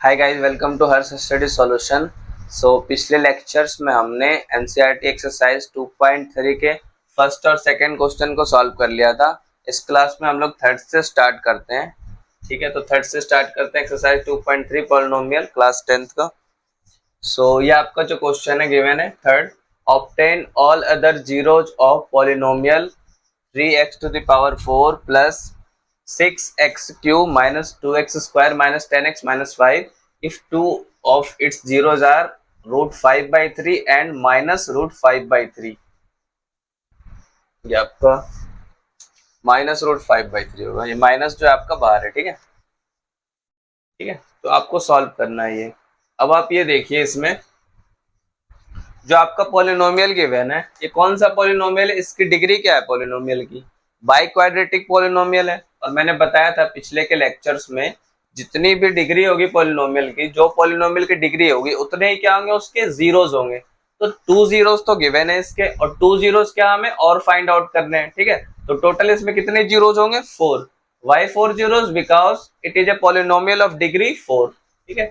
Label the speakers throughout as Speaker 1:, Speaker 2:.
Speaker 1: Hi guys, welcome to Harsh study solution. पिछले lectures में हमने एनसीईआरटी एक्सरसाइज 2.3 के फर्स्ट और सेकंड क्वेश्चन को सॉल्व कर लिया था। इस क्लास में हम लोग थर्ड से स्टार्ट करते हैं। ठीक है, तो थर्ड से स्टार्ट करते हैं एक्सरसाइज 2.3 पॉलिनोमियल क्लास 10th का। ये आपका जो क्वेश्चन है गिवन है third, obtain all other zeros of polynomial 3x to the power 4 plus 6x cube minus 2x square minus 10x minus 5 if two of its zeros are root 5 by 3 and minus root 5 by 3। ये आपका minus root 5 by 3 होगा। ये minus जो है आपका बाहर है। ठीक है, ठीक है, तो आपको सॉल्व करना है ये। अब आप ये देखिए, इसमें जो आपका पॉलिनोमियल गिवन है ये कौन सा पॉलिनोमियल है, इसकी डिग्री क्या है पॉलिनोमियल की? बाई क्वाड्रेटिक पॉलिनोमियल है। और मैंने बताया था पिछले के लेक्चर्स में, जितनी भी डिग्री होगी पॉलिनोमियल की, जो पॉलिनोमियल की डिग्री होगी उतने ही क्या होंगे, उसके जीरोस होंगे। तो 2 जीरोस तो गिवन है इसके, और 2 जीरोस क्या हमें और फाइंड आउट करने हैं। ठीक है, तो टोटल इसमें कितने जीरोस होंगे? 4। Why 4 zeros? Because it is a polynomial of degree 4। ठीक है,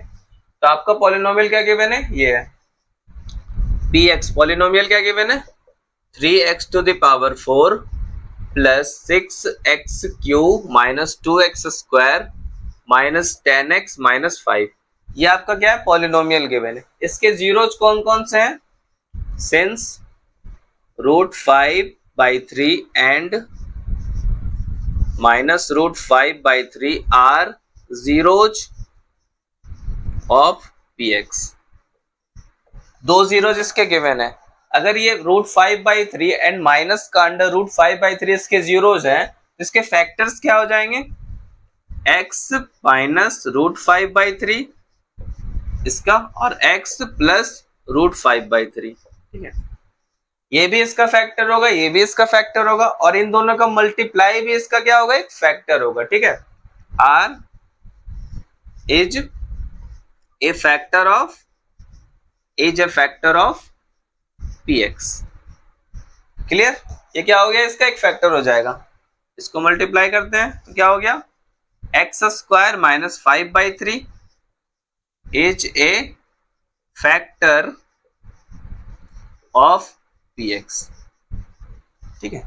Speaker 1: तो आपका पॉलिनोमियल क्या गिवन है? ये है px। पॉलिनोमियल क्या गिवन है? 3x to the power 4 plus 6x cube minus 2x square minus 10x minus 5। ये आपका क्या है? पॉलिनोमियल गिवन है। इसके जीरोज कौन कौन से हैं? Since root 5 by 3 and minus root 5 by 3 are zeros of px। दो जीरो जिसके गिवन है, अगर ये रूट 5 by 3 एंड माइनस का अंडर रूट 5 by 3 इसके जीरोज हैं, इसके फैक्टर्स क्या हो जाएंगे? x माइनस रूट 5 by 3 इसका, और x प्लस रूट 5 by 3। ठीक है, ये भी इसका फैक्टर होगा, ये भी इसका फैक्टर होगा, और इन दोनों का मल्टीप्लाई भी इसका क्या होगा? एक फैक्टर होगा। ठीक है, r is a factor of px। Clear? ये क्या हो गया? इसका एक फैक्टर हो जाएगा। इसको मल्टीप्लाई करते हैं तो क्या हो गया? X square minus 5 by 3 is a factor of px। ठीक है,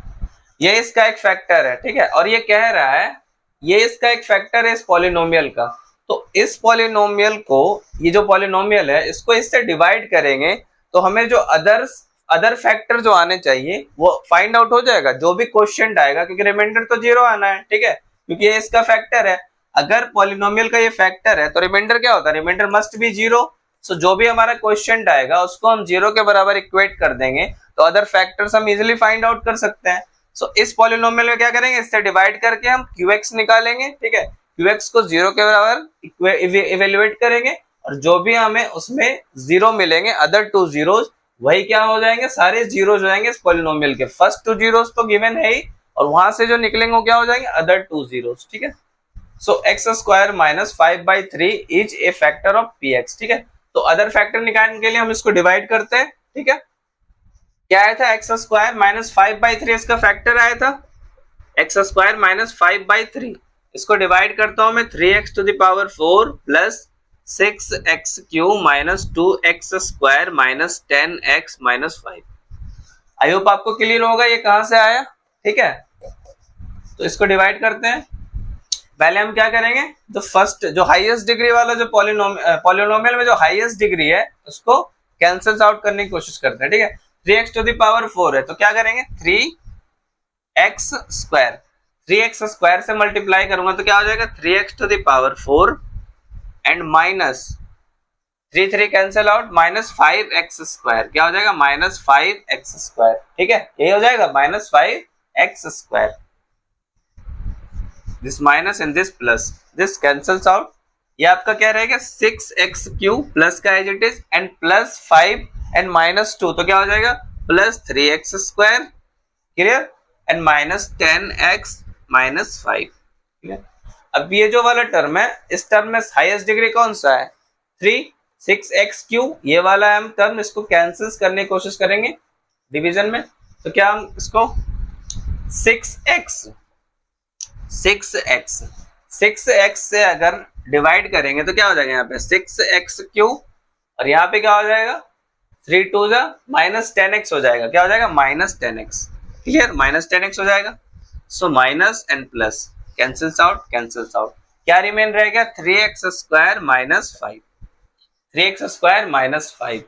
Speaker 1: ये इसका एक फैक्टर है। ठीक है, और ये कह रहा है ये इसका एक फैक्टर है इस पॉलिनोमियल का। तो इस पॉलिनोमियल को, ये जो पॉलिनोमियल है, इसको इससे डिवाइड करेंगे तो हमें जो अदर फैक्टर जो आने चाहिए वो फाइंड आउट हो जाएगा, जो भी क्वेश्चन आएगा, क्योंकि रिमाइंडर तो 0 आना है। ठीक है, क्योंकि ये इसका फैक्टर है। अगर पॉलिनोमियल का ये फैक्टर है तो रिमाइंडर क्या होता है? Reminder must be 0। सो जो भी हमारा क्वेश्चन आएगा उसको हम 0 के बराबर इक्वेट कर देंगे, तो अदर फैक्टर्स हम इजिली फाइंड आउट कर सकते हैं। इस पॉलिनोमियल में क्या करेंगे? इससे डिवाइड करके हम qx निकालेंगे। ठीक है, qx को 0 के बराबर इवेल्युएट करेंगे, और जो भी हमें उसमें 0 मिलेंगे, अदर 2 जीरोज, वही क्या हो जाएंगे? सारे जीरोज हो जाएंगे इस पॉलिनोमियल के। फर्स्ट 2 जीरोज तो गिवन है ही, और वहां से जो निकलेंगे वो क्या हो जाएंगे? Other 2 zeros. ठीक है, x square minus 5 by 3 is a factor of px। ठीक है, तो अदर फैक्टर निकालने के लिए हम इसको डिवाइड करते हैं। ठीक है, क्या आया था? एक्स स्क्वायर माइनस 5 by 3 इसका फैक्टर आया था, एक्स स्क्वायर माइनस 5 by 3। इसको डिवाइड करता हूं मैं 3x to the power 4 plus 6x cube minus 2x square minus 10x minus 5। I hope आपको क्लियर होगा ये कहां से आया। ठीक है, तो इसको डिवाइड करते हैं। पहले हम क्या करेंगे? जो फर्स्ट, जो हाईएस्ट डिग्री वाला जो पॉलिनोमियल में जो हाईएस्ट डिग्री है उसको कैंसिल आउट करने की कोशिश करते हैं। ठीक है, 3x to the power 4 है तो क्या करेंगे? 3x स्क्वायर, 3x स्क्वायर से मल्टीप्लाई करूंगा तो क्या हो जाएगा? 3x to the power 4 and minus 3 cancel out, minus 5x square. क्या हो जाएगा? Minus 5x square. ठीक है, ये हो जाएगा minus 5x square. This minus and this plus, this cancels out. ये आपका क्या रहेगा? 6x क्यूब प्लस का as it is, and plus 5 and minus 2 तो क्या हो जाएगा? Plus 3x square. Clear? And minus 10x minus 5। Clear? अब ये जो वाला टर्म है, इस टर्म में हाईएस्ट डिग्री कौन सा है? 3, 6x क्यूब, ये वाला हम टर्म, इसको कैंसिल करने की कोशिश करेंगे डिवीजन में। तो क्या हम इसको 6x 6x से अगर डिवाइड करेंगे तो क्या हो जाएगा यहाँ पे 6x³ और यहाँ पे क्या हो जाएगा 3 2 जा -10x हो जाएगा। क्या हो जाएगा -10x। क्लियर, -10x हो जाएगा। So minus and plus cancels out, cancels out. क्या रिमेन रहेगा 3x² -5, 3x² -5।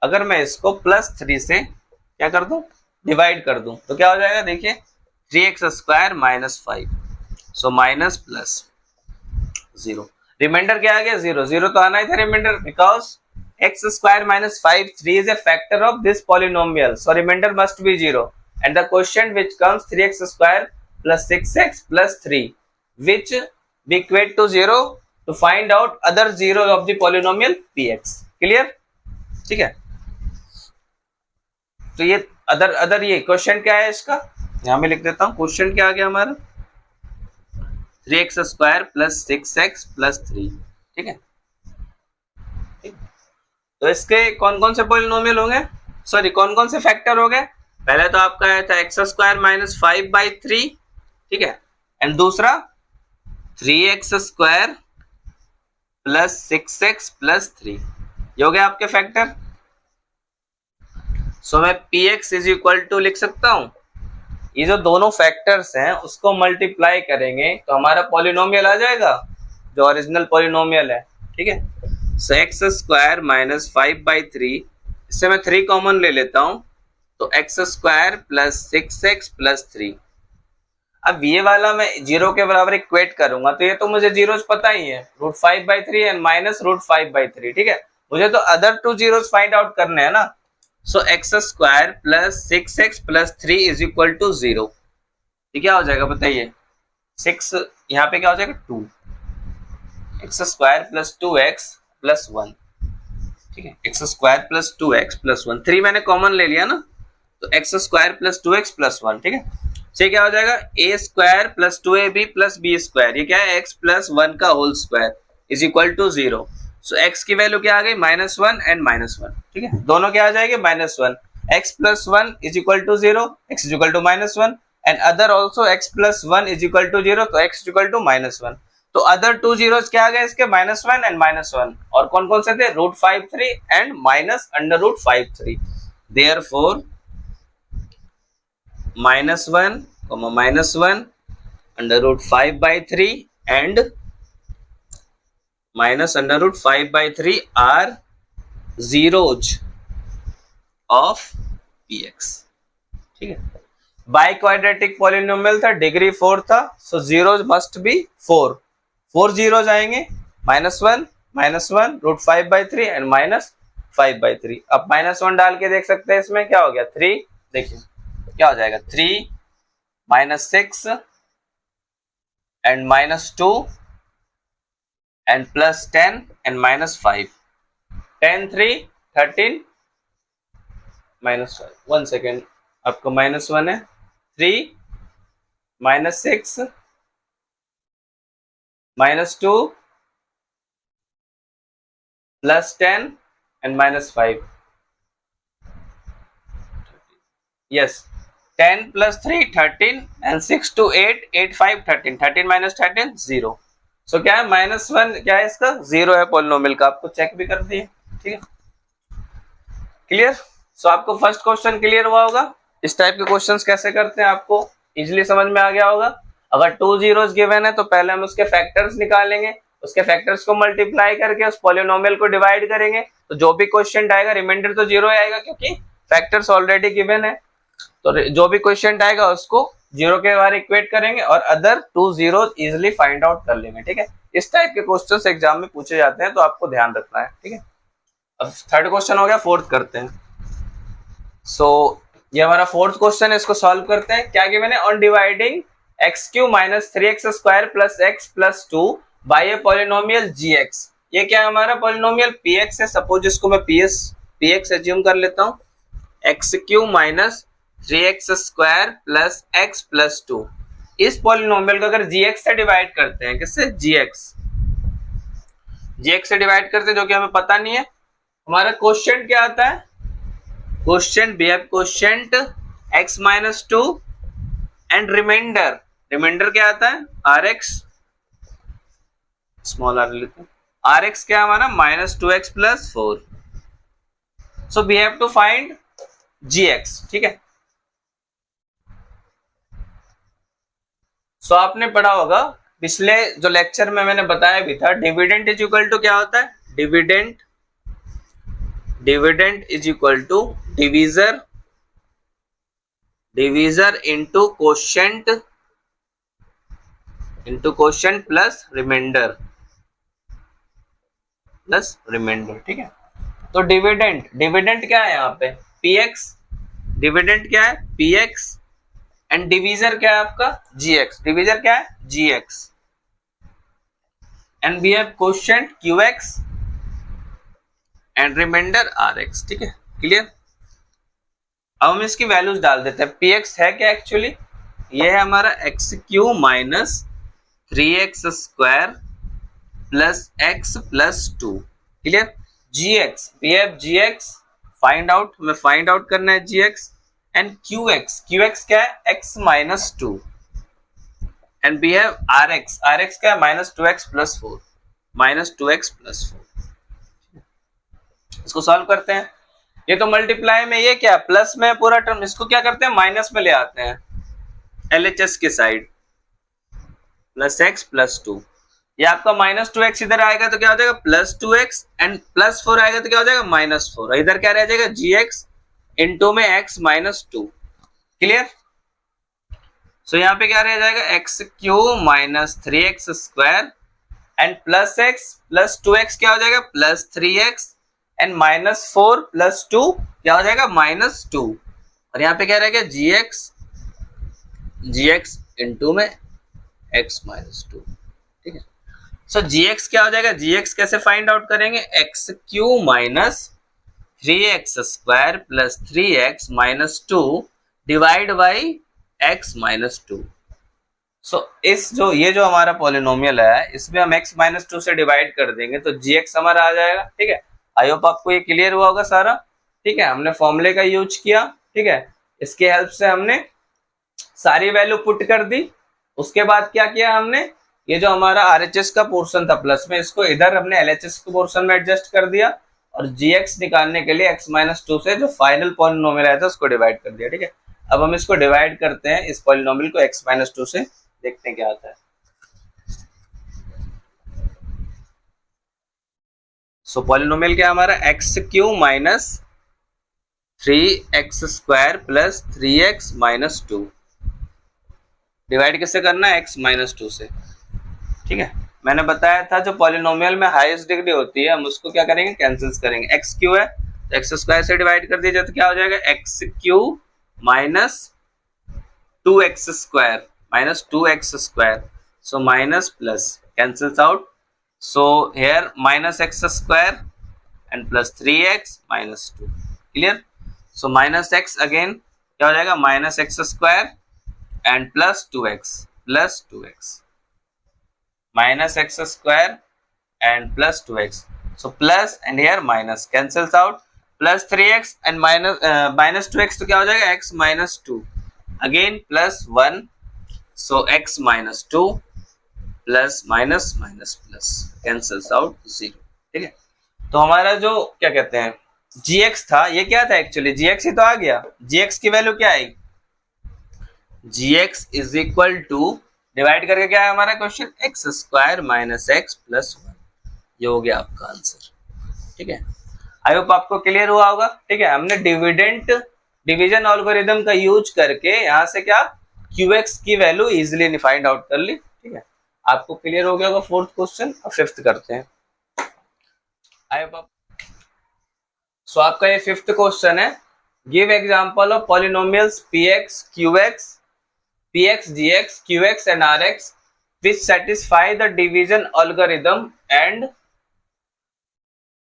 Speaker 1: अगर मैं इसको +3 से क्या कर दूं डिवाइड कर दूं तो क्या हो जाएगा देखिए 3x² -5। So minus plus 0, reminder क्या आ गया 0, 0 तो आना ही था reminder because x² -5 3 is a factor of this polynomial, so remainder must be 0 and the quotient which comes 3x² plus 6x plus 3 which we equate to 0 to find out other zeros of the polynomial px। clear, ठीक है। तो ये other ये question क्या है इसका, यहां में लिख देता हूं। क्वेश्चन क्या आ गया हमारा 3x² plus 6x plus 3। ठीक है, तो इसके कौन कौन से पॉलिनोमियल होंगे, सॉरी कौन कौन से फैक्टर हो गए। पहले तो आपका आया था x² -5/3, ठीक है, एंड दूसरा 3x² plus 6x plus 3, ये हो गया आपके फैक्टर। सो मैं px इज इक्वल टू लिख सकता हूं, ये जो दोनों फैक्टर्स हैं उसको मल्टीप्लाई करेंगे तो हमारा पॉलिनोमियल आ जाएगा जो ओरिजिनल पॉलिनोमियल है। ठीक है, सो x² -5/3, इससे मैं 3 कॉमन ले लेता हूं तो x² plus 6x plus 3। अब ये वाला मैं 0 के बराबर इक्वेट करूंगा तो ये तो मुझे जीरोस पता ही है, √5/3 एंड -√5/3। ठीक है, मुझे तो अदर 2 जीरोस फाइंड आउट करने हैं ना। सो x² plus 6x plus 3 is equal to 0। ये क्या हो जाएगा बताइए, 6 यहाँ पे क्या हो जाएगा 2, x² plus 2x plus 1। ठीक है, x² plus 2x plus 1, 3 मैंने कॉमन ले लिया ना तो x² plus 2x plus 1। ठीक है, से क्या हो जाएगा a² plus 2ab plus b², ये क्या है x plus 1 का whole square is equal to 0। So x की वैल्यू क्या आ गई -1 एंड -1। ठीक है, दोनों क्या आ जाएंगे -1, x plus 1 is equal to 0, x is equal to -1 and other also x plus 1 is equal to 0, तो x is equal to -1। तो अदर 2 जीरोस क्या आ गए इसके -1 एंड -1, और कौन कौन से थे √5/3 and -√5/3। Therefore -1, -1 √5/3 and -√5/3 are zeros of px। ठीक है, बाई क्वाड्रेटिक पॉलिनोमियल था, डिग्री 4 था, सो जीरोस मस्ट बी 4 जीरोस आएंगे, -1 √5/3 एंड -5/3। अब -1 डाल के देख सकते हैं इसमें क्या हो गया 3, देखिए क्या हो जाएगा 3 -6 and -2 and plus 10 and -5, 10 3 13 -5, 1 second, आपका -1 है 3 -6 -2 plus 10 and -5, yes 10 plus 3 13 and 6 to 8 8 5 13, 13 minus 13 0। सो क्या है -1 क्या है इसका 0 है पॉलिनोमियल का, आपको चेक भी कर दिए। ठीक है, क्लियर। सो आपको फर्स्ट क्वेश्चन क्लियर हुआ होगा, इस टाइप के क्वेश्चंस कैसे करते हैं आपको इजीली समझ में आ गया होगा। अगर 2 जीरोस गिवन है तो पहले हम उसके फैक्टर्स निकालेंगे, उसके फैक्टर्स को मल्टीप्लाई करके उस पॉलिनोमियल को डिवाइड करेंगे तो जो भी क्वेश्चन आएगा रिमाइंडर तो 0 आएगा क्योंकि फैक्टर्स ऑलरेडी गिवन है। तो जो भी क्वेश्चन आएगा उसको 0 के बारे इक्वेट करेंगे और other 2 zero easily find out कर लेंगे। ठीक है, इस टाइप के क्वेश्चंस एग्जाम में पूछे जाते हैं तो आपको ध्यान रखना है। ठीक है, अब थर्ड क्वेश्चन हो गया, फोर्थ करते हैं। सो ये हमारा फोर्थ क्वेश्चन है, इसको सॉल्व करते हैं। क्या गिवन है, on dividing x³ -3x² plus x plus 2 by a polynomial gx। ये क्या है हमारा पॉलिनोमियल px है, सपोज इसको मैं px एज्यूम कर लेता हूँ, x³ -3x² plus x plus 2। इस पॉलिनोमियल को अगर gx से डिवाइड करते हैं, किससे gx से डिवाइड करते हैं, जो कि हमें पता नहीं है। हमारा क्वेश्चन क्या आता है, question we have quotient x -2 and remainder क्या आता है rx स्मॉल आर लेते हैं, आर एक्स क्या हमारा -2x + 4, so we have to find g x, ठीक है। सो आपने पढ़ा होगा पिछले जो लेक्चर में मैंने बताया भी था, डिविडेंड इज इक्वल टू क्या होता है, dividend is equal to divisor into quotient plus remainder, ठीक है। तो डिविडेंड क्या है यहाँ पे, पी एक्स, डिविडेंड क्या है पी एक्स, एंड डिवीजर क्या है आपका जी एक्स, डिवीजर क्या है जी x, and we have quotient Q X and remainder R X, ठीक है, क्लियर। अब हम इसकी वैल्यूज डाल देते हैं। पी एक्स है क्या एक्चुअली, ये है हमारा x cube minus 3x square plus x plus 2, clear. G x, we have g x, find out, हमें फाइंड आउट करना है जी एक्स, एंड क्यू एक्स क्या है x minus 2, and we have r x क्या है -2x + 4, -2x + 4। इसको solve करते हैं, ये तो मल्टीप्लाई में, ये क्या प्लस में पूरा टर्म, इसको क्या करते हैं माइनस में ले आते हैं LHS की साइड, +x + 2, ये आपका -2x इधर आएगा तो क्या हो जाएगा +2x, एंड +4 आएगा तो क्या हो जाएगा -4, इधर क्या रह जाएगा gx इनटू में x - 2, क्लियर। सो यहाँ पे क्या रह जाएगा x³ minus 3x square and plus x plus 2x क्या हो जाएगा +3x, एंड -4 + 2 क्या हो जाएगा -2, और यहाँ पे क्या रहेगा gx इनटू में x - 2, ठीक है। सो gx क्या हो जाएगा, gx कैसे फाइंड आउट करेंगे, x³ minus 3x square plus 3x - 2 divide by x - 2। सो इस ये जो हमारा पॉलिनोमियल है, इसमें हम x - 2 से डिवाइड कर देंगे तो gx हमारा आ जाएगा, ठीक है। आई होप आपको ये क्लियर हुआ होगा सारा, ठीक है। हमने फॉर्मूले का यूज किया, ठीक है, इसके हेल्प से हमने सारी वैल्यू पुट कर दी। उसके बाद क्या किया हमने, ये जो हमारा RHS का पोर्शन था प्लस में, इसको इधर हमने LHS के पोर्शन में एडजस्ट कर दिया, और gx निकालने के लिए x - 2 से जो फाइनल पॉलिनोमियल आया था उसको डिवाइड कर दिया, ठीक है। अब हम इसको डिवाइड करते हैं, इस पॉलिनोमियल को x - 2 से, देखते हैं क्या आता है। सो पॉलिनोमियल क्या हमारा x³ minus 3x square plus 3x - 2, divide किससे करना है x - 2 से, ठीक है। मैंने बताया था जो पॉलिनोमियल में हाईएस्ट डिग्री होती है हम उसको क्या करेंगे कैंसिल करेंगे, x³ है तो x स्क्वायर से डिवाइड कर दीजिए तो क्या हो जाएगा x³ minus 2x square -2x square, so minus plus cancels out, so here -x square and plus 3x minus 2, clear। so -x again क्या हो जाएगा -x square and plus 2x -x square and plus 2x, so plus and here minus cancels out, plus 3x and minus 2x तो क्या हो जाएगा x - 2 again plus 1, so x - 2 plus minus plus cancels out 0, ठीक है। तो हमारा जो क्या कहते हैं gx था, ये क्या था एक्चुअली gx ही तो आ गया, gx की वैल्यू क्या आएगी, gx is equal to divide करके क्या है हमारा क्वेश्चन x² - x + 1, ये हो गया आपका आंसर, ठीक है। आई होप आपको क्लियर हुआ होगा, ठीक है। हमने डिवीजन एल्गोरिथम का यूज करके यहाँ से क्या qx की वैल्यू इजीली फाइंड आउट कर ली, ठीक है। आपको क्लियर हो गया होगा फोर्थ क्वेश्चन। अब फिफ्थ करते हैं। आई होप सो आपका ये फिफ्थ क्वेश्चन है, give example of polynomials px qx gx qx and rx which satisfy the division algorithm and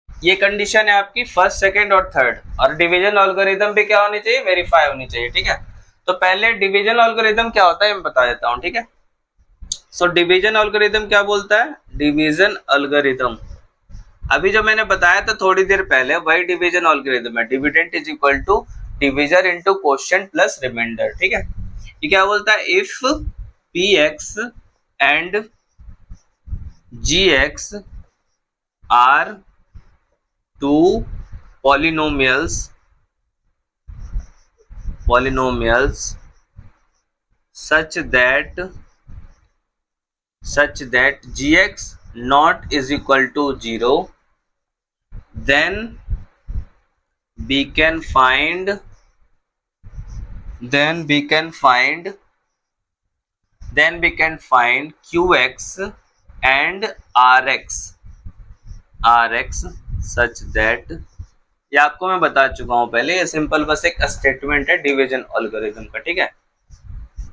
Speaker 1: ये कंडीशन है आपकी फर्स्ट, सेकंड और थर्ड, और डिवीजन एल्गोरिथम भी क्या होनी चाहिए वेरीफाई होनी चाहिए, ठीक है। तो पहले डिवीजन एल्गोरिथम क्या होता है मैं बता देता हूँ, ठीक है। सो डिवीजन एल्गोरिथम क्या बोलता है, डिवीजन एल्गोरिथम अभी जो मैंने बताया था थोड़ी देर पहले वही डिवीजन एल्गोरिथम है, dividend is equal to divisor into quotient plus remainder, ठीक है। ये क्या बोलता है, if px and gx are two polynomials such that gx not is equal to 0, then we can find qx and rx such that, ये आपको मैं बता चुका हूं पहले, ये सिंपल बस एक स्टेटमेंट है डिवीजन एल्गोरिथम का, ठीक है।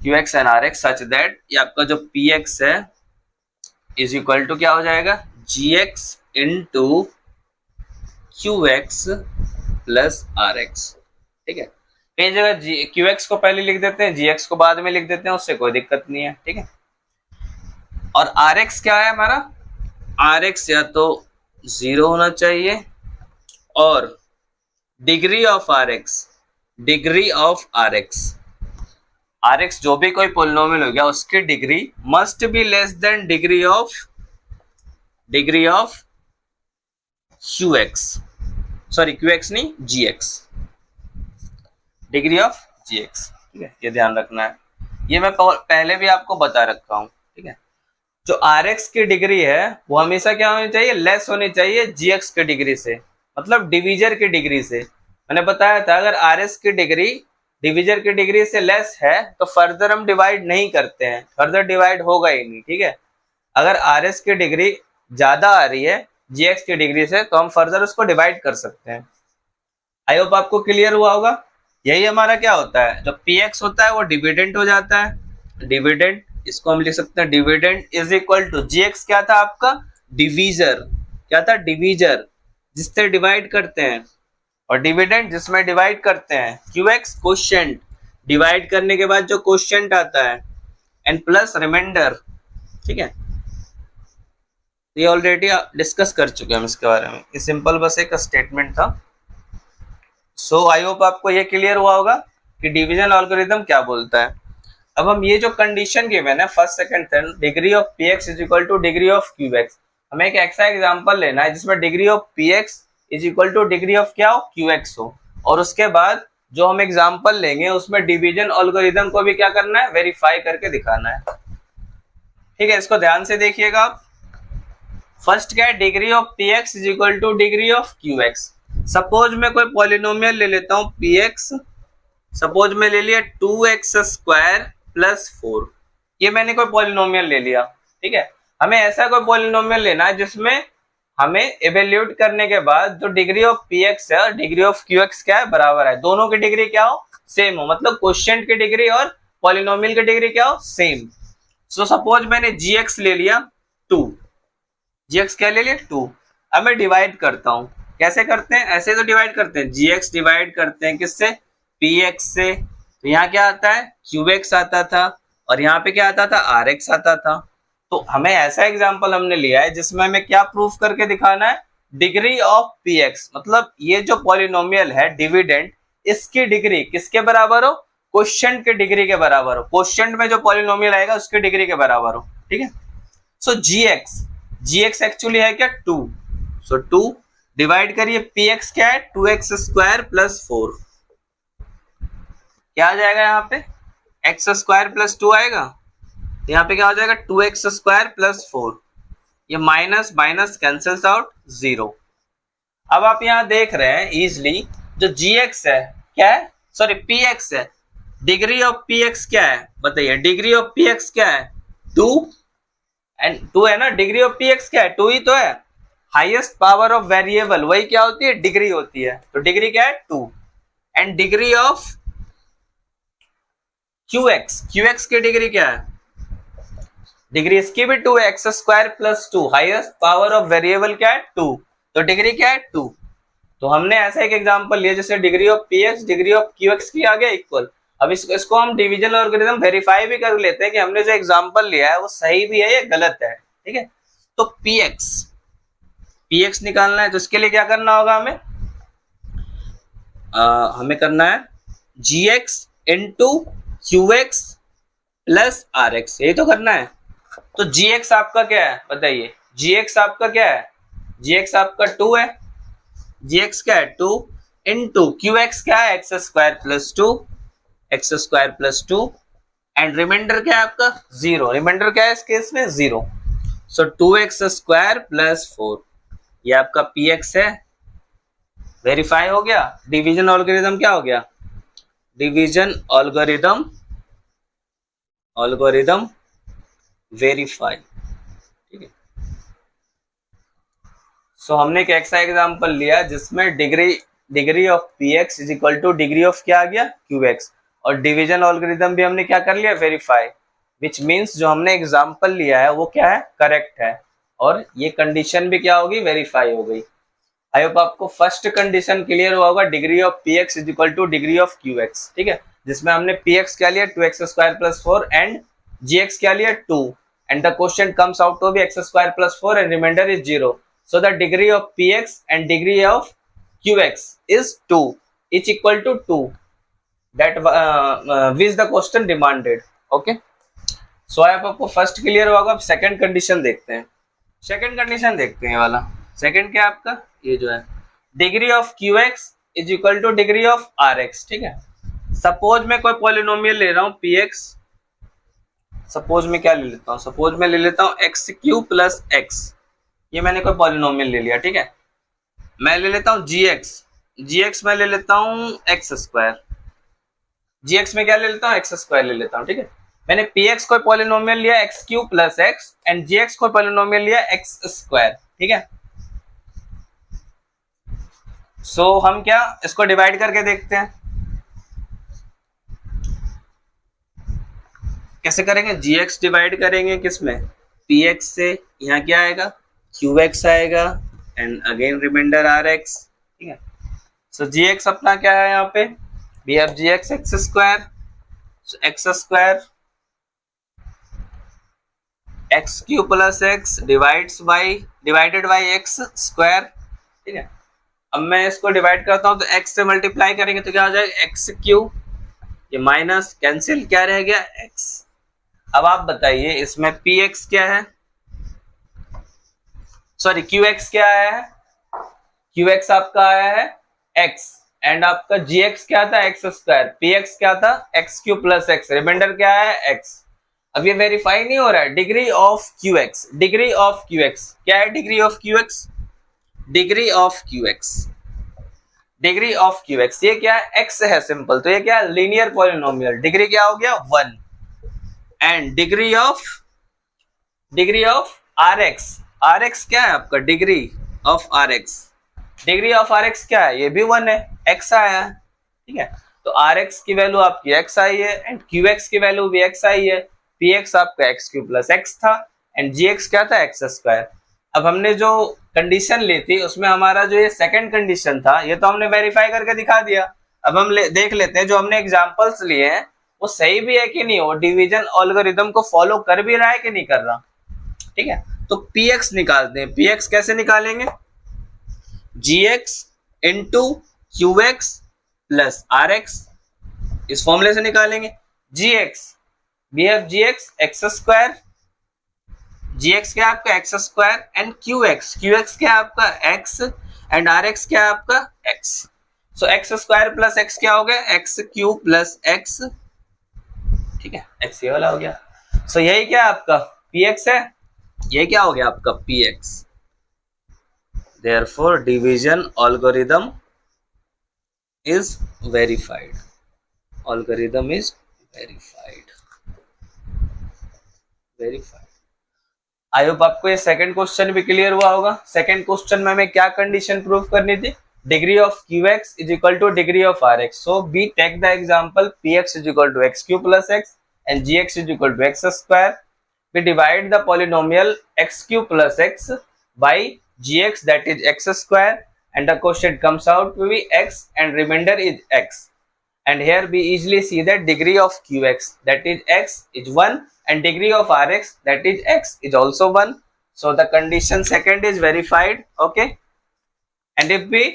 Speaker 1: qx and rx such that, ये आपका जो px है इज इक्वल टू क्या हो जाएगा, gx into qx plus rx, ठीक है। कई जगह qx को पहले लिख देते हैं, gx को बाद में लिख देते हैं, उससे कोई दिक्कत नहीं है, ठीक है। और rx क्या है हमारा, rx या तो 0 होना चाहिए और डिग्री ऑफ rx जो भी कोई पोलिनोमियल हो गया उसकी degree must be less than degree of qx, sorry qx नहीं gx, डिग्री ऑफ gx, ठीक है। ये ध्यान रखना है, ये मैं पहले भी आपको बता रखा हूं, ठीक है। जो rx की डिग्री है वो हमेशा क्या होनी चाहिए, लेस होनी चाहिए gx की डिग्री से, मतलब डिवीजर की डिग्री से। मैंने बताया था अगर rx की डिग्री डिवीजर की डिग्री से लेस है तो फर्दर हम डिवाइड नहीं करते हैं, फर्दर डिवाइड होगा ही नहीं, ठीक है। अगर rx की डिग्री ज्यादा आ रही है gx की डिग्री से तो हम फर्दर उसको डिवाइड कर सकते हैं। आई होप आपको क्लियर हुआ होगा। यही हमारा क्या होता है, जो px होता है वो डिविडेंड हो जाता है, डिविडेंड, इसको हम लिख सकते हैं dividend is equal to gx क्या था आपका, डिवीजर, क्या था, डिवीजर जिससे डिवाइड करते हैं, और डिविडेंड जिसमें डिवाइड करते हैं, qx कोशेंट, डिवाइड करने के बाद जो कोशेंट आता है, एंड प्लस रिमाइंडर, ठीक है। ये ऑलरेडी डिस्कस कर चुके हैं हम इसके बारे में, ये सिंपल बस एक स्टेटमेंट था। सो आई होप आपको ये क्लियर हुआ होगा कि डिवीजन एल्गोरिथम क्या बोलता है। अब हम ये जो कंडीशन गिवन है first second third, degree of px is equal to degree of qx, हमें एक ऐसा एग्जांपल लेना है जिसमें degree of px is equal to degree of क्या हो, qx हो, और उसके बाद जो हम एग्जांपल लेंगे उसमें डिवीजन एल्गोरिथम को भी क्या करना है, वेरीफाई करके दिखाना है, ठीक है। इसको ध्यान से देखिएगा आप। फर्स्ट क्या है, degree of px is equal to degree of qx। Suppose मैं कोई पॉलिनोमियल ले लेता हूं px, सपोज मैं ले लिया 2x स्क्वायर प्लस 4, ये मैंने कोई पॉलिनोमियल ले लिया, ठीक है। हमें ऐसा कोई पॉलिनोमियल लेना है जिसमें हमें इवेल्यूट करने के बाद जो डिग्री ऑफ px है और डिग्री ऑफ qx क्या है, बराबर है, दोनों की डिग्री क्या हो, सेम हो, मतलब क्वोशिएंट की डिग्री और पॉलिनोमियल की डिग्री क्या हो, सेम। सो सपोज मैंने gx ले लिया 2, gx क्या ले लिया 2, अब मैं डिवाइड करता हूं, कैसे करते हैं, ऐसे तो डिवाइड करते हैं, gx डिवाइड करते हैं किससे, px से, तो यहाँ क्या आता है, qx आता था, और यहाँ पे क्या आता था, rx आता था। तो हमें ऐसा एग्जांपल हमने लिया है जिसमें हमें क्या प्रूफ करके दिखाना है, डिग्री ऑफ px, मतलब ये जो पॉलिनोमियल है डिविडेंड, इसकी डिग्री किसके बराबर हो, क्वोशिएंट की डिग्री के बराबर हो, क्वोशिएंट में जो पॉलिनोमियल आएगा उसकी डिग्री के बराबर हो, ठीक है। सो gx एक्चुअली है क्या 2, सो 2 डिवाइड करिए px क्या है, 2x स्क्वायर प्लस 4, क्या आ जाएगा यहाँ पे, x स्क्वायर प्लस 2 आएगा, यहाँ पे क्या हो जाएगा 2x स्क्वायर प्लस 4, ये माइनस माइनस कैंसल्स आउट 0। अब आप यहाँ देख रहे हैं इजिली जो gx है क्या है, सॉरी px है, डिग्री ऑफ px क्या है बताइए, डिग्री ऑफ px क्या है 2, एंड 2 है ना, डिग्री ऑफ px क्या है 2 ही तो है, हाईएस्ट पावर ऑफ वेरिएबल वही क्या होती है, डिग्री होती है, तो डिग्री क्या है 2, एंड डिग्री ऑफ qx की डिग्री क्या है, डिग्री इसकी भी 2 है, x square plus 2, highest power of variable क्या है 2, तो डिग्री क्या है 2। तो हमने ऐसा एक एग्जांपल लिया जैसे degree of px degree of qx की आ गया इक्वल। अब इसको हम डिवीजन एल्गोरिथम वेरीफाई भी कर लेते हैं कि हमने जो एग्जांपल लिया है वो सही भी है या गलत है, ठीक है। तो px निकालना है, तो इसके लिए क्या करना होगा हमें, हमें करना है gx into qx plus rx, यही तो करना है। तो gx आपका क्या है बताइए, gx आपका क्या है, gx आपका 2 है, gx क्या है 2 इंटू qx क्या है x square plus 2, x square plus 2 and remainder क्या है आपका 0, रिमाइंडर क्या है इस केस में 0, सो 2x स्क्वायर प्लस 4 ये आपका px है। वेरीफाई हो गया, डिवीजन एल्गोरिथम क्या हो गया, डिवीजन एल्गोरिथम, एल्गोरिथम वेरीफाई, ठीक है। सो हमने एक ऐसा एग्जांपल लिया जिसमें degree of px is equal to degree of क्या आ गया qx, और डिवीजन एल्गोरिथम भी हमने क्या कर लिया वेरीफाई, विच मींस जो हमने एग्जांपल लिया है वो क्या है करेक्ट है, और ये कंडीशन भी क्या होगी वेरीफाई हो गई। आई होप आपको फर्स्ट कंडीशन क्लियर हुआ होगा, degree of px is equal to degree of qx, ठीक है, जिसमें हमने px क्या लिया 2x square plus 4 and gx क्या लिया 2 and the question comes out to be x square plus 4 and remainder is 0, so the degree of px and degree of qx is 2 each equal to 2, that which the question demanded, okay। so आई आपको first clear होगा। अब second condition देखते हैं, second condition देखते हैं वाला, second क्या आपका ये जो है degree of qx is equal to degree of rx, ठीक है। सपोज मैं कोई पॉलिनोमियल ले रहा हूँ px, सपोज मैं क्या ले लेता हूँ, सपोज मैं ले लेता हूँ एक्स क्यू प्लस एक्स, ये मैंने कोई पॉलिनोमियल ले लिया, ठीक है। मैं ले लेता हूँ gx मैं ले लेता हूँ एक्स स्क्वायर, gx में क्या ले लेता हूँ एक्स स्क्वायर ले लेता हूँ, ठीक है। मैंने px कोई पॉलिनोमियल लिया x cube plus x and gx कोई पॉलिनोमियल लिया एक्स स्क्वायर, ठीक है। सो हम क्या इसको डिवाइड करके देखते हैं, कैसे करेंगे, gx डिवाइड करेंगे किसमें px से, यहाँ क्या आएगा qx आएगा एंड अगेन रिमाइंडर rx, ठीक है। सो gx अपना क्या है यहाँ पे, we have gx x square, so x square x cube plus x divided by x square, ठीक है। अब मैं इसको डिवाइड करता हूँ तो x से मल्टीप्लाई करेंगे तो क्या हो जाएगा एक्स क्यू, ये माइनस कैंसिल क्या रह गया x। अब आप बताइए इसमें px क्या है, सॉरी qx क्या आया है, qx आपका आया है x एंड आपका gx क्या था एक्स स्क्वायर, px क्या था x cube plus x, remainder क्या है x। अब ये वेरीफाई नहीं हो रहा है, degree of qx, degree of qx क्या है, degree of qx, degree of qx, degree of qx ये क्या है x है सिंपल, तो ये क्या है लीनियर पॉलिनोमियल, डिग्री क्या हो गया 1 and degree of rx, rx क्या है आपका degree of rx, degree of rx क्या है ये भी 1 है, x आया है, ठीक है। तो rx की वैल्यू आपकी x आई है एंड qx की वैल्यू भी x आई है, px आपका एक्स क्यू प्लस एक्स था एंड gx क्या था एक्स स्क्वायर। अब हमने जो कंडीशन ली थी उसमें हमारा जो ये सेकंड कंडीशन था ये तो हमने वेरीफाई करके दिखा दिया। अब हम देख लेते हैं जो हमने एग्जांपल्स लिए हैं वो सही भी है कि नहीं, वो डिवीजन एल्गोरिथम को फॉलो कर भी रहा है कि नहीं कर रहा, ठीक है। तो px निकालते हैं, px कैसे निकालेंगे, gx into qx plus rx, इस फॉर्मूले से निकालेंगे। gx we have gx x square, gx क्या आपका एक्स स्क्वायर एंड qx क्या आपका x एंड rx क्या है आपका x। सो एक्स स्क्वायर प्लस x क्या हो गया एक्स क्यू प्लस x, ठीक है, x ये वाला हो गया। सो यही क्या आपका px है, ये क्या हो गया आपका px। therefore division algorithm is verified, algorithm is verified। I hope आपको ये सेकंड क्वेश्चन भी क्लियर हुआ होगा। सेकंड क्वेश्चन में हमें क्या कंडीशन प्रूव करनी थी, degree of qx is equal to degree of rx। So we take the example px is equal to x cube plus x and gx is equal to x square. We divide the polynomial x cube plus x by gx that is x square and the question comes out to be x and remainder is x, and here we easily see that degree of qx that is x is 1 and degree of rx that is x is also 1, so the condition second is verified, okay। And if we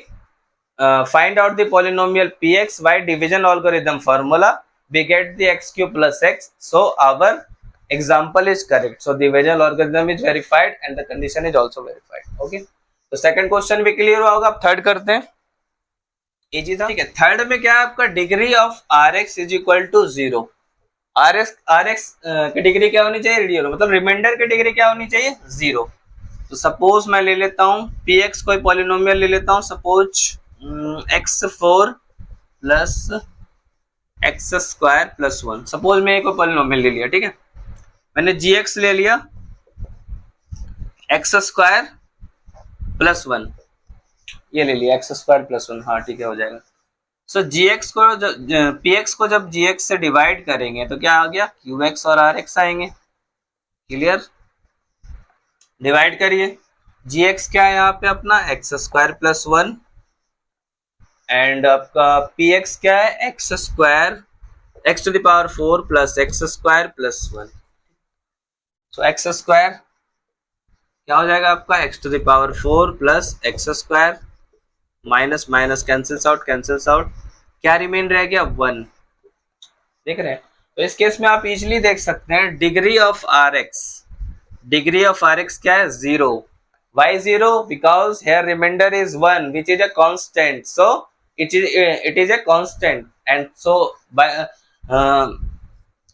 Speaker 1: find out the polynomial px by division algorithm formula we get the x cube plus x, so our example is correct, so the division logarithm is verified and the condition is also verified. Okay, तो second question भी clear होगा. अब third करते हैं. Easy था. ठीक है, third में क्या है आपका, degree of r x is equal to 0. R x की डिग्री क्या होनी चाहिए, रियल, मतलब रिमाइंडर की डिग्री क्या होनी चाहिए, 0. तो सपोज मैं ले लेता हूँ पी एक्स, कोई पॉलिनोमियल ले लेता हूँ, suppose x4 plus x square plus 1. Suppose मैं कोई पॉलिनोमियल ले लिया. ठीक है, मैंने जी एक्स ले लिया एक्स स्क्वायर प्लस 1, ये ले लिया एक्स स्क्वायर प्लस 1. हाँ ठीक है, हो जाएगा. सो जी एक्स को पी एक्स को जब जी एक्स से डिवाइड करेंगे तो क्या आ गया, क्यू एक्स और आर एक्स आएंगे. क्लियर, डिवाइड करिए. जी एक्स क्या है यहाँ पे अपना, एक्स स्क्वायर प्लस 1, एंड आपका पी एक्स क्या है, x square x to the power 4 plus x square plus 1. So x square क्या हो जाएगा आपका, x to the power 4 plus x square, minus minus cancels out, क्या रिमेन रह गया, 1. देख रहे हैं. तो इस केस में आप इजीली देख सकते हैं डिग्री ऑफ आर एक्स क्या है, 0. Why 0? Because here remainder is 1, which is a constant. So it is a constant, and so by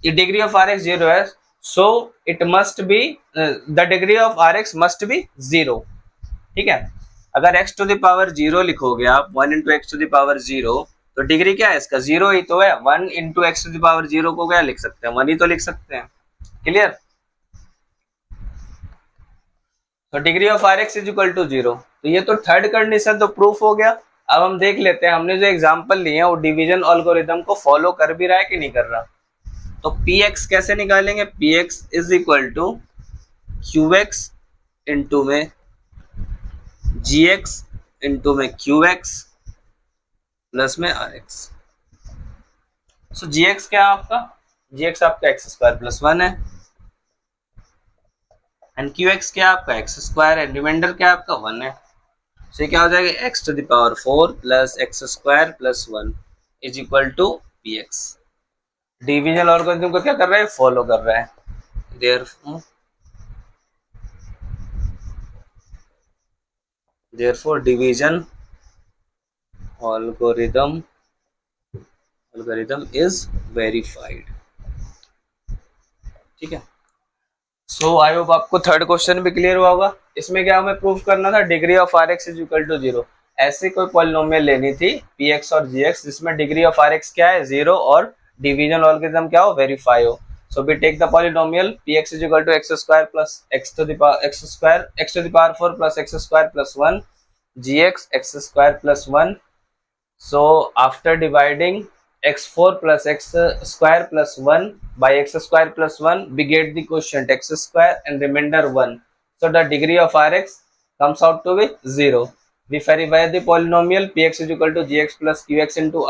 Speaker 1: the degree of Rx 0 है, so it must be the degree of Rx must be 0. ठीक है, अगर x to the power 0 लिखोगे आप, 1 into x to the power 0, तो degree क्या है इसका, 0 ही तो है. 1 into x to the power 0 को क्या लिख सकते हैं, 1 ही तो लिख सकते हैं. क्लियर. तो degree of r x is equal to 0. तो ये तो थर्ड कंडीशन तो प्रूफ हो गया. अब हम देख लेते हैं, हमने जो एग्जांपल लिए हैं वो डिवीजन एल्गोरिथम को फॉलो कर भी रहा है कि नहीं कर रहा. तो पी एक्स कैसे निकालेंगे, p x is equal to q x into में जी एक्स इंटू में क्यू एक्स प्लस में r x. So g x क्या है आपका, जी एक्स आपका एक्स स्क्वायर प्लस 1 है, एंड क्यू एक्स क्या आपका एक्स स्क्वायर, एंड रिमाइंडर क्या आपका 1 है. सो क्या हो जाएगा, x to the power 4 plus x square plus 1 is equal to p x. Division algorithm को क्या कर रहा है, फॉलो कर रहा है. therefore division algorithm is verified. ठीक है. सो आई होप आपको थर्ड क्वेश्चन भी क्लियर हुआ होगा. इसमें क्या हमें प्रूफ करना था, degree of r x is equal to 0. ऐसी कोई पॉलिनोमियल लेनी थी पी एक्स और जी एक्स जिसमें डिग्री ऑफ आर एक्स क्या है, 0, और डिवीजन एल्गोरिथम क्या हो, वेरीफाई हो. So we take the polynomial p x is equal to x square plus x to the power 4 plus x square plus 1, g x x square plus 1. So after dividing x4 plus x square plus 1 by x square plus 1, we get the quotient x square and remainder 1. So the degree of rx comes out to be 0. We verify the polynomial px is equal to gx plus qx into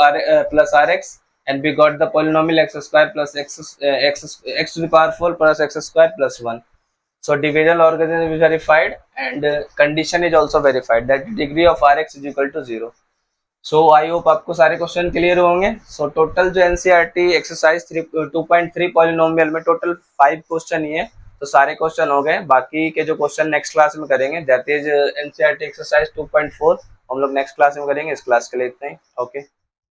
Speaker 1: plus rx, and we got the polynomial x square plus x to the power 4 plus x square plus 1. So division logarithm is verified, and condition is also verified that degree of rx is equal to 0. So I hope आपको सारे question clear होंगे. So total जो NCERT exercise 2.3 polynomial में total 5 question ही है, तो सारे question हो गए. बाकी के जो क्वेश्चन नेक्स्ट क्लास में करेंगे, दैट इज एनसीईआरटी एक्सरसाइज 2.4, हम लोग नेक्स्ट क्लास में करेंगे. इस क्लास के लिए इतना ही. ओके.